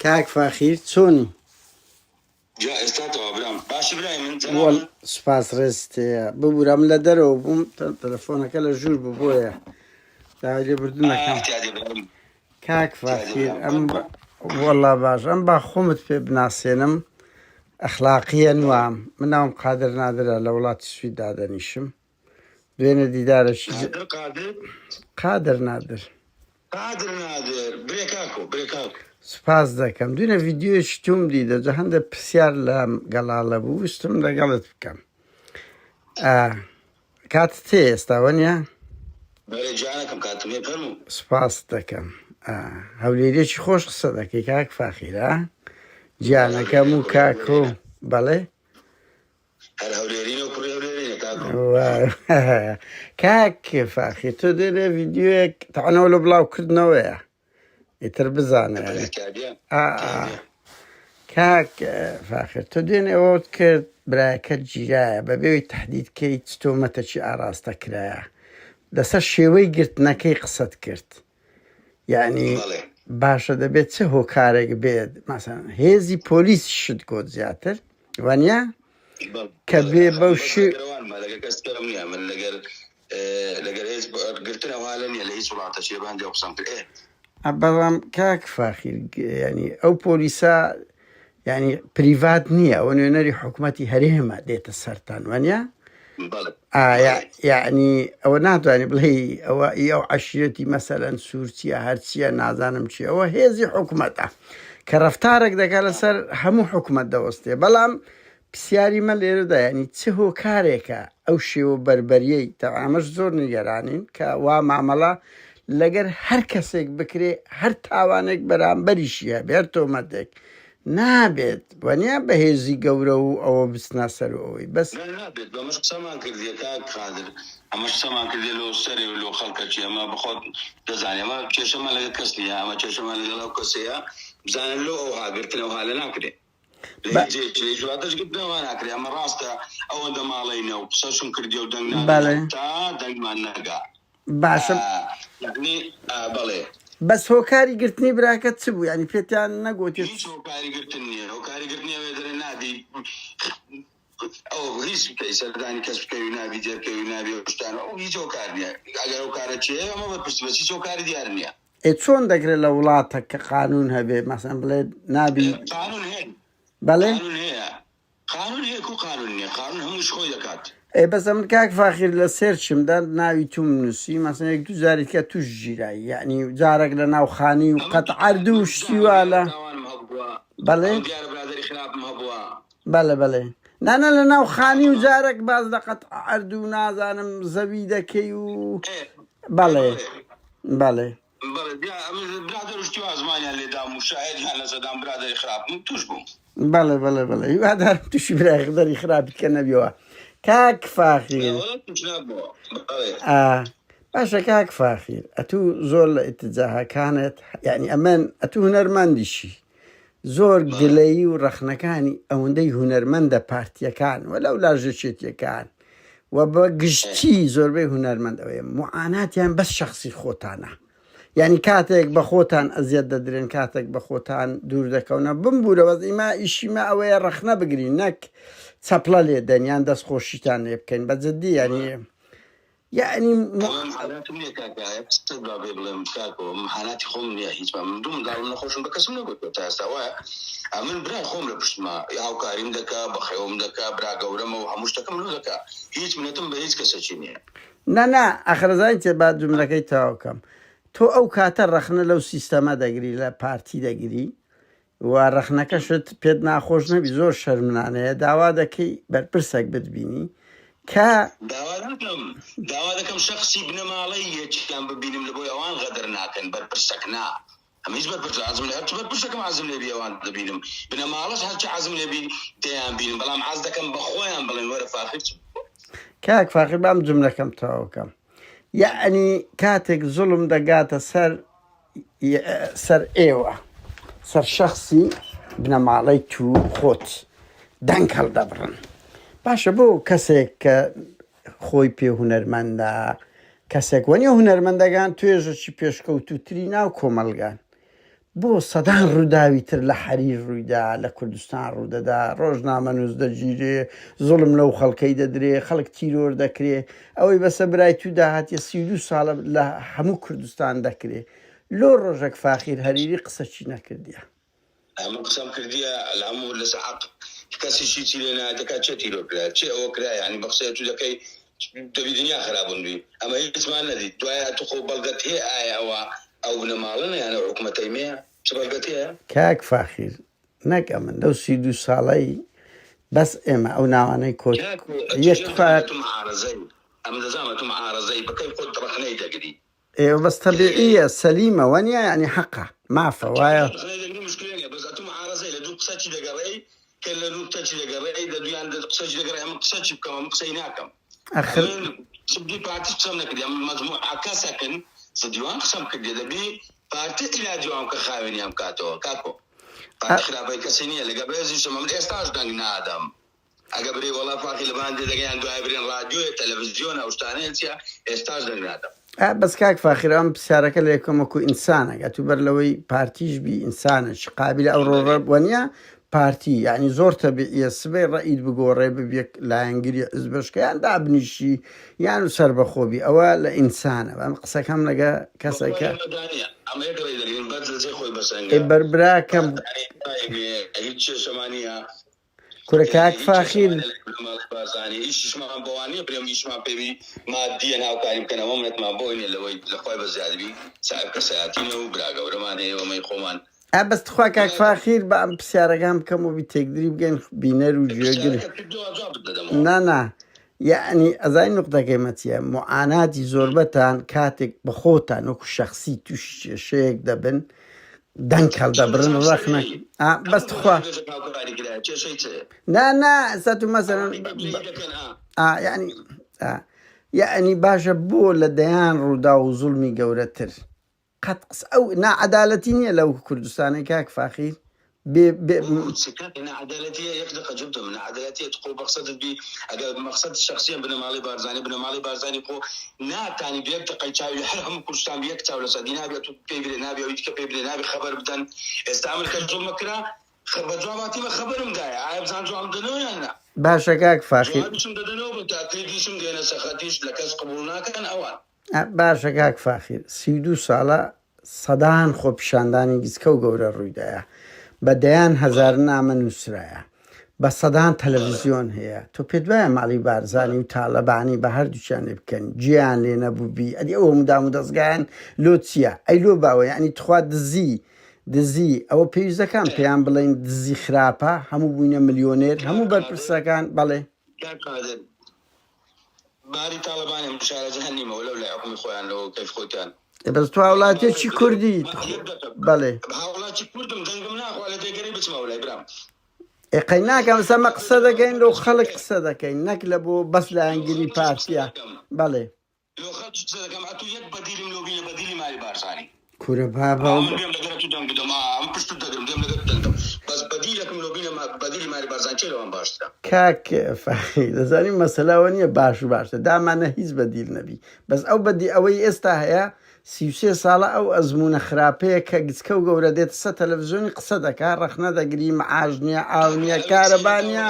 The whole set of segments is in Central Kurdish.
کاک فاخیر چۆنی؟ جا ئێستا تەوا برام باشی برای من وەڵ جەنابە سوپاس ڕێستەیە ببوورم لە دەرەوە بووم تەلەفۆنەکە لە ژوور بوو بۆیە داوای لێبوردن دەکەم. احتیاجی برام کاک فاخیر وەڵا باش ئەم با خۆمت پێ بناسێنم ئەخلاقیە نوام مناوم قادر نادرە لە وڵاتی سویددا دەنیشم دوێنێ دیدارەشی قادر نادر برێ کاکۆ برێ کاکۆ سوپاس دەکەم دوێنێ ڤیددیۆیەکی توم دیدە هەندە پرسیار لە گەڵاڵە بوو ویستم لەگەڵت بکەم. کاتت تێ ئێستا وەنیە؟ بەڵێ جانەکەم کاتم هەیە فەرموو. سوپاس دەکەم. هەولێرێکی خۆش قسە دەکەی کاک فاخیرە گیانەکەم و کاکۆ بەڵێ هەر هەولێرینە و کوڕی هەولێرینە کاکۆ. کاک فاخیر تۆ دێنێ ڤیددیۆیەک تەعەنەوە لە بڵاوکردنەوەیە ئیتر بزانە کاک فاخر تۆ دوێنێ ئەوەت کرد برایەکەت گیرایە بەبێەوەی تهدیدکەی چ تۆمەتێکی ئاراستە کرایە لەسەر شێوەی گرتنەکەی قسەت کرد یعنی باشە دەبێت چه هۆکارێک بێت مەسەڵەن هێزی پۆلیس شت گۆت زیاتر وانە کە بێ بەو لەگەر هێز گرتنە هەواڵە نیە لە هیچ وڵاتەشێ بەندێ قسەم کرد بەڵام کاک فاخیر ینی ئەو پۆلیسا ینی پریڤات نییە ئەوە نوێنەری حکوومەتی هەرێمە دێتە سەرتان وانە یعنی ئەوە ناتوانانی بڵێ ئەوە ئەو عەشیرەتی مەسەلەن سوورچیە هەرچیە نازانم چی ئەوە هێزی حکوومەتە کە ڕەفتارێک دەکات لەسەر هەموو حکوومەت دەوەستێ بەڵام پرسیاری مە لێرەدا ینی چ هۆکارێکە ئەو شێوە بربەریەی تەعامەش زۆر نیگەرانین کە وا مامەڵە لەگەر هەر کەسێک بکرێ هەر تاوانێک بەرامبەریشیە بێر تۆمەتێک نابێت وەنیا بەهێزی گەورە و ئەوە بستنا سەر ئەوەی بەس نابێت بەمەش قسەمان کردیە کاک قادر ئەمەش قسەمان کردێ لەو سەرێ و لەو خەڵکەچی ئەمە بخۆت دەزانێ ئەمە کێشەمان لەگەڵ کەس نییە ئەمە کێشەمان لەگەڵ ئەو کەسەیە بزانن لەو ئەو هاگرتنەوە هالە ناکرێ جواتەش گرتنەوە ناکرێ ئەمە ڕاستە ئەوەندە ماڵەینە و قسەشم کردی و دەنگ تا دەنگمان نەگا باشە بەڵێ بەس هۆکاری گرتنی براکەت چ بوو ینی پێتیان نەگوتی هیچ هۆکاری گرتن نییە هۆکاری گرتنیە دەرێ نادی ئەو هیچ بکەی سەردانی کەس بکەوی نابی جێرکەوی نابی شتانە ئەو هیچ هۆکار نییە ئەگەر هۆکارە چیە ئەمە بەپرسی بەس هیچ هۆکاری دیار نییە چۆن دەگرێت لە وڵاتە کە قانون هەبێ مەسەن بڵێ نابی قانون هەیە بەڵێ قانون هەیە و قانون نییە قانون هەمووش خۆی دەکات بەس ئەم کاک فاخیر لە سێرچمدا ناوی توم نووسی مەسەن یەک دوو جارێکە توش ژیرایی یعنی جارێک لە ناوخانی و قەت عەرد و شتیوا لە بەڵێ بەڵێ بەڵێ نانە لە ناوخانی و جارێک باز لە قەت عەرد و نازانم زەوی دەکەی و بەڵێ بەڵێ بەڵێ بەڵێ بەڵێ هیوادارم تووشی برایدەری خراپیت کە نەبیەوە کاک فاخیر باشە کاک فاخیر ئەتوو زۆر لە ئیتجاهەکانت یعنی ئەمەن ئەتوو هونەرمەندیشی زۆر گلەیی و ڕەخنەکانی ئەوەندەی هونەرمەندە پارتیەکان و لەو لاژەچێتیەکان و بە گشتی زۆربەی هونەرمەندەوەی معاناتیان بەس شەخصی خۆتانە یعنی کاتێک بە خۆتان ئەزیەت دەدرێن کاتێک بە خۆتان دوور دەکەونە بمبوورەوە ئیما ئیشیمە ئەوەیە ڕەخنە بگرین نەک چەپڵە لێ دەنیان دەست خۆشیتان لێ بکەین بە جددی ینی یعنی محاناتی خۆم نییە هیچ من دوو منداڵم نەخۆشم بە کەسم نەگوت تا ئێستا وایە من برای خۆم لە پشتما هاوکاریم دەکا بەخێوم دەکا برا گەورەمە و هەموو شتەکەم دەکا هیچ منەتم بە هیچ کەسەکی نییە نەنا ئەخرەزای تێ با جملەکەی تاوکەم تۆ ئەو کاتە ڕەخنە لەو سیستەمە دەگری لە پارتی دەگری و ڕەخنەکەشت پێت ناخۆش نەبی زۆر شەرمنانەیە داوا دەکەی بەرپرسێک بتبینی کە داوا دەکەم شخصی بنەماڵی یەکیان ببینم لە بۆی ئەوان غەدەر ناکەن بەرپرسەکنا هەمیش بەرپرس عەزم لێ هەرچ بەرپرسەکەم عەزم لێ بی ئەوان دەبینم بنەماڵەش هەرچی عەزم لێ بی تێیان بینم بەڵام عەز دەکەم بە خۆیان بڵێن وەرە فاخر کاک فاخر بام جملەکەم تەواوکەم یعنی کاتێک زوڵم دەگاتە سەر ئێوە سەر شەخصی بنەماڵەی تو خۆت دەنگ هەڵدەبڕن باشە بۆ کەسێک کە خۆی پێ هونەرمەندە کەسێک وەنیە هونەرمەندەکان توێژەکی پێشکەوتوتری ناو کۆمەلگان بۆ سەدان ڕووداوی تر لە حەریر ڕوویدا لە کوردستان ڕوودەدا ڕۆژنامە نووس دەگیرێ زوڵم لەو خەڵکەی دەدرێ خەڵک تیرۆر دەکرێ ئەوەی بەسە برای تو داهاتیە 32 ساڵە لە هەموو کوردستان دەکرێ لۆ ڕۆژێک فاخیر هەریری قسە چی نەکردیە ئەمە قسەم کردیە لە هەموو لە سەعات کەسیشی چی لێ نادەکات چێ تیرۆ کرا چێ ئەوە کرا یعنی بە قسەی تو دەکەی دەبی دنیا خراببوون بی ئەمە هیچمان نەدیت دوایە تو خۆ بەڵگەت هەیە ئایا ئەوە ئەو بنەماڵنە یانە حکوومەتەی مەیە چ بەڵگەت هەیە کاک فاخیر نەکە من لەو 32 ساڵەی بەس ئێمە ئەو ناوانەی کۆت معارەزەی ئەم دەزانە تو معارەزەی بەکەی خۆت ڕەخنەی دەگری ئێوە بەس تەبیعیە سەلیمە وەنیە ینی حەقە مافە وایە بەس تو معارەزەی لە دوو قسە چی دەگەڕێی کە لە دوو قسە چی دەگەڕێی لە دویان قسە چی دەگەڕێ ئەمە قسە چی بکەم ئەم قسەی ناکەم ئەخر سبدی پارتی قسەم نەکردی ئەم مەجموعە کەسەکن زدیوان قسەم کردی دەبی پارتی ئیلا دیوان کە خاوێنیان بکاتەوە کاکۆ پارتی خراپەی کەسی نییە لەگە بێزیشم ئەم ئێستاش دەنگ نادەم ئەگە بری وەڵا فاقی لە باندێ دەگەیان دوای برێن رادیۆیە تەلەڤیزیۆنە ئەو شتانەیە چیە ئێستاش دەنگ نادەم بەس کاک فاخیر ئەم پرسیارەکە لە یەکەمەکو ئینسانە گەتو بەر لەوەی پارتیش بی ئینسانە قابل ئەو ڕۆڕە وەنیە پارتی یعنی زۆر تەبیعیە سبەی ڕەئید بگۆڕێ ببێک لایەنگیری حزبەشکەیان دابنیشی یان و سەربەخۆبی ئەوە لە ئینسانە ئەم قسەکەم لەگە کەسێکە بەربراکەم کورە کاک فاخیر ئیشمان بۆوانەیە برێم ئیشمان پێوی مادیە ناوکاری بکەنەوە منەتمان بۆینێ لەوەی لەخوای بەزیادبی ساحب کەسایەتینە و براگەورەمان هەیە ئەوەی خۆمان بەستخوا کاک فاخیر بە ئەم پرسیارەکەم بکەم و بی تێکدری بگەین بینەر و گوێگر نانا یعنی ئەزای نقطەکەی مەچیە معاناتی زۆربەتان کاتێک بە خۆتان وەکو شەخسی تووش کێشەیەک دەبن دەنگ هەڵدەبرن ڕەخنە بەستخوا نا ئەستا تو مەسەرەن یعنی باشە بۆ لە دەیان ڕوودا و زوڵمی گەورەتر قەت قس ئەو نائەدالەتی نییە لەو کوردستانی کاک فاخیر عدالتية يخلق جدا من عدالتية تقول مقصد بي مقصد الشخصية بنمالي بارزاني قو نا تاني بيبتقى يتشاوي لحرهم كرستان بيكتا ولا سادينا بيتو بيبري نابي أو يتكا بيبري نابي خبر بدن استعمل كالجوم مكرا بجواباتي ما خبرم داي عايب زان جوام دنو يعني باشا كاك فاخر جوابشم دنو بتأكيديشم دينا سخاتيش لكاس قبولنا كان أوان باشا كاك فاخر 32 ساڵە سەدان خۆ پیشاندانی گیسکە و گەورە ڕوویدایە بە دەیان هەزار نامە نووسرایە بە سەدان تەلەڤیزیۆن هەیە تۆ پێت وایە ماڵی بارزانی و تاالەبانی بە هەردووچیانێ بکەن گیان لێ نەبووبی ئەدی ئەوە مدام و دەستگایان لۆ چییە ئەی لۆ باوە یعنی تخوا دزی ئەوە پێویستەکان پێیان بڵێن دزی خراپە هەموو بووینە ملیۆنێر هەموو بەرپرسەکان بەڵێ باری تاالبانی مشارەجە هەنیمەوە لەو لای حکومی خۆیان لەوە کەف خۆتیان بەس تو وڵاتێکی کوردی بەڵێ هاوڵاتی کوردم دەنگم ناخوا لە دەگەری بچمەوە لای برام ئێقەی ناکەم سەمە قسە دەکەین لەو خەڵک قسە دەکەین نەک لە بۆ بەس لە ئەنگلی پارتیە بەڵێ کورە بابا کاک فاخی دەزانین مەسەلاوە نییە باش و باشە دامانە هیچ بەدیل نەبی بەس ئەو بەدی ئەوەی ئێستا هەیە 33 ساڵە ئەو ئەزمونە خراپەیە کە گچکە و گەورە دێت سە تەلەڤیزیۆنی قسە دەکات ڕەخنە دەگری مەعاژ نییە ئاو نییە کارەبا نییە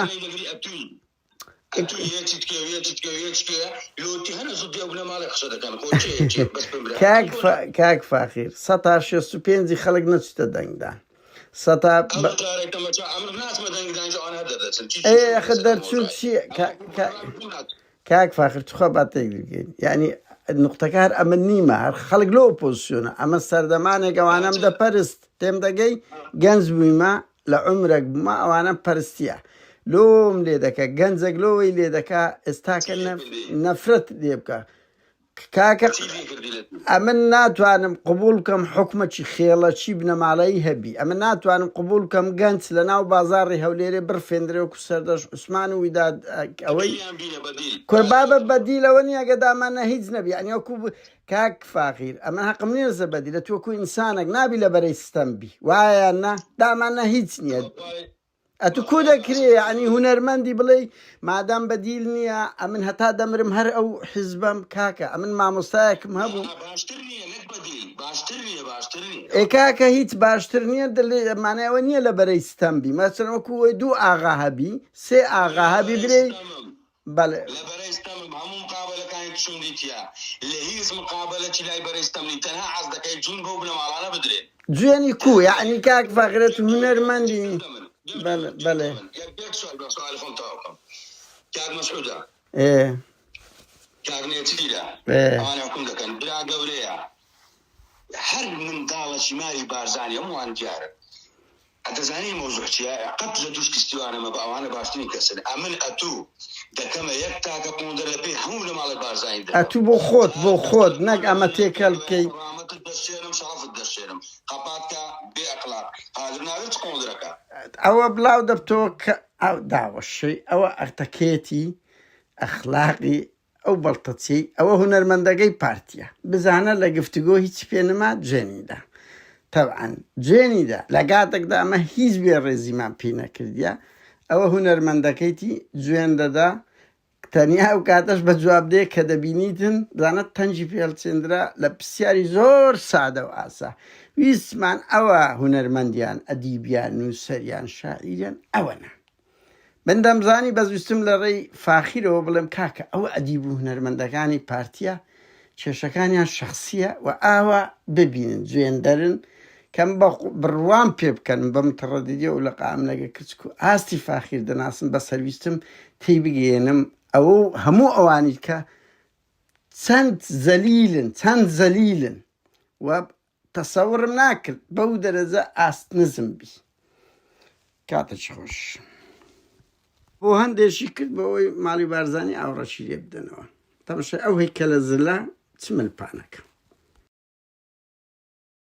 کاک فاخیر 165 خەڵک نەچتە دەنگدا دەرچوون چی کاک فاخر توخوا باتێک بگەین یعنی نقطەکار ئەمە نیمە هەر خەڵک لەوە پۆزیسیۆنە ئەمە سەردەمانێک ئەوانەم دەپەرست تێم دەگەی گەنج بوویمە لە عومرێک بوومە ئەوانە پەرستیە لۆم لێ دەکە گەنجێک لۆوەی لێ دەکا ئێستاکە نەفرەت لێ بکە کاکە ئەمن ناتوانم قبول بکەم حکومەکی خێڵەکی بنەماڵەیی هەبی ئەمە ناتوانم قبول بکەم گەنج لە ناو بازاڕی هەولێرێ بڕفێندرێوەکو سەردەش عوسمان و ویداد ئەوەی کوربابە بەدیلەوە نییە گەدامانە هیچ نەبی ئەنی وەکو کاک فاخیر ئەمە حەقم نییە زە بەدی لە تووەکو ئینسانێک نابی لە بەرەی ستەمبی وایە نا دامانە هیچ نییە ئەتو کۆ دەکرێ ینی هونەرمەندی بڵێ مادام بەدیل نییە ئەمن هەتا دەمرم هەر ئەو حیزبەم کاکە ئەمن مامۆستایەکم هەبوو ئێکاکە هیچ باشتر نییە مانایەوە نییە لە بەرەی ستەمبی مەسەڵەن وەکو دوو ئاغا هەبی سێ ئاغا هەبی برێ بەڵێ لبرای استم همون مقابله كانت شون ديتيا اللي هي اسم مقابله لا برای استم تنها عزدك جون بو بلا معلانه بدري جوێنی کو یعنی کاک فەقرەت هونەرمەندی بەڵێ يك سؤال فهم توكم كاك مسعوده كاك نيتيلا انا اكون كان بلا قبليه هر من قال شمالي بارزاني وان جارك أتزاني موضوع شيء قد جدوش كستيوانا ما بقى وأنا باشتني كسر أمن أتو ده كما يكتا كقوندر لبي همون ما على بارزين ده أتو بخود نج أما تكل كي رامت الدشيرم شرف الدشيرم قباتك بأخلاق هذا نارد قوندرك أو بلاو دبتوك أو دعوة الشيء أو أرتكيتي أخلاقي أو بلطتي أو هنرمندقي بارتيا بزانا لقفتقو هيتش بينما جنيدة طبعا جێنیدا لە کاتێکدا ئەمە هیچ بێ ڕێزیمان پێ نەکردیە ئەوە هونەرمەندەکەیتی جوێن دەدا تەنیا ئەو کاتەش بە جوابدەیە کە دەبینیتن دانە تەنجی پێڵچێندرا لە پرسیاری زۆر سادە و ئاسا ویسمان ئەوە هونەرمەندیان ئەدیبیان نووسەریان شاعیریان ئەوەنە بەندەمزانی بەزویستم لە ڕێی فاخیرەوە بڵێم کاکە ئەوە ئەدیب و هونەرمەندەکانی پارتیە کێشەکانیان شەخصیە و ئاوا ببینن جوێندەرن کەم بڕوان پێ بکەن بەم تەڕەدیدیە و لە قام لەگە کچک و ئاستی فاخیر دەناسم بە سەرویستم تێی بگەێنم ئەوە هەموو ئەوانی کە چەند زەلیلن و تەسەورم ناکرد بەو دەرەجە ئاست نزم بی کاتێکی خۆش بۆ هەندێشی کرد بەوەی ماڵی بارزانی ئاوڕەشی لێ بدەنەوە تەمەشای ئەو هەیکەلە زلە چ ملپانەکە